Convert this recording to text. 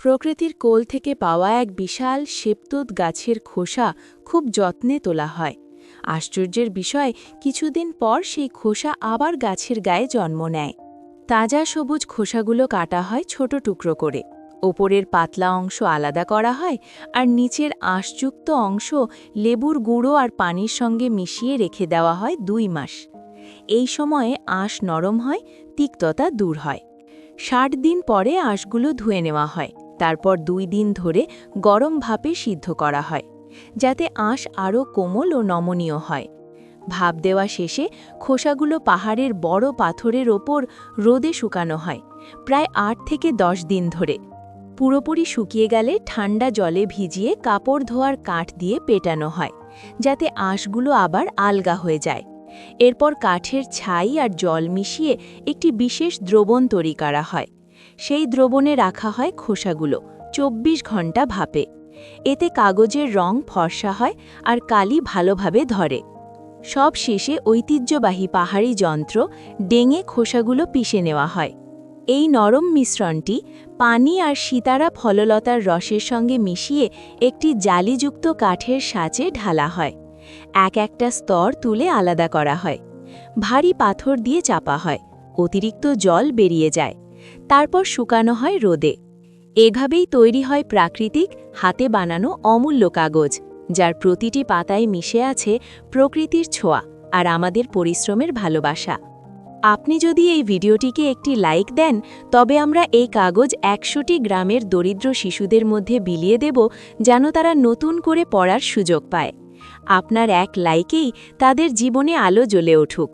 প্রকৃতির কোল থেকে পাওয়া এক বিশাল সেপ্তুত গাছের খোসা খুব যত্নে তোলা হয়। আশ্চর্যের বিষয়, কিছুদিন পর সেই খোসা আবার গাছের গায়ে জন্ম নেয়। তাজা সবুজ খোসাগুলো কাটা হয় ছোট টুকরো করে, ওপরের পাতলা অংশ আলাদা করা হয় আর নিচের আঁশযুক্ত অংশ লেবুর গুঁড়ো আর পানির সঙ্গে মিশিয়ে রেখে দেওয়া হয় 2 মাস। এই সময়ে আঁশ নরম হয়, তিক্ততা দূর হয়। 60 দিন পরে আঁশগুলো ধুয়ে নেওয়া হয়, তারপর 2 দিন ধরে গরম ভাপে সিদ্ধ করা হয়, যাতে আঁশ আরও কোমল ও নমনীয় হয়। ভাপ দেওয়া শেষে খোসাগুলো পাহাড়ের বড় পাথরের ওপর রোদে শুকানো হয়, প্রায় 8 থেকে 10 দিন ধরে। পুরোপুরি শুকিয়ে গেলে ঠান্ডা জলে ভিজিয়ে কাপড় ধোয়ার কাঠ দিয়ে পেটানো হয়, যাতে আঁশগুলো আবার আলগা হয়ে যায়। এরপর কাঠের ছাই আর জল মিশিয়ে একটি বিশেষ দ্রবণ তৈরি করা হয়। সেই দ্রবণে রাখা হয় খোসাগুলো 24 ঘন্টা ভাপে। এতে কাগজের রং ফর্সা হয় আর কালি ভালোভাবে ধরে। সব শেষে ঐতিহ্যবাহী পাহাড়ি যন্ত্র ডেঙে খোসাগুলো পিষে নেওয়া হয়। এই নরম মিশ্রণটি পানি আর সিতারা ফললতার রসের সঙ্গে মিশিয়ে একটি জালিযুক্ত কাঠের সাঁচে ঢালা হয়। একটা স্তর তুলে আলাদা করা হয়। ভারী পাথর দিয়ে চাপা হয়, অতিরিক্ত জল বেরিয়ে যায়। তারপর শুকানো হয় রোদে। এভাবেই তৈরি হয় প্রাকৃতিক, হাতে বানানো অমূল্য কাগজ, যার প্রতিটি পাতায় মিশে আছে প্রকৃতির ছোঁয়া আর আমাদের পরিশ্রমের ভালোবাসা। আপনি যদি এই ভিডিওটিকে একটি লাইক দেন, তবে আমরা এই কাগজ 100টি গ্রামের দরিদ্র শিশুদের মধ্যে বিলিয়ে দেব, যেন তারা নতুন করে পড়ার সুযোগ পায়। আপনার এক লাইকেই তাদের জীবনে আলো জ্বলে উঠুক।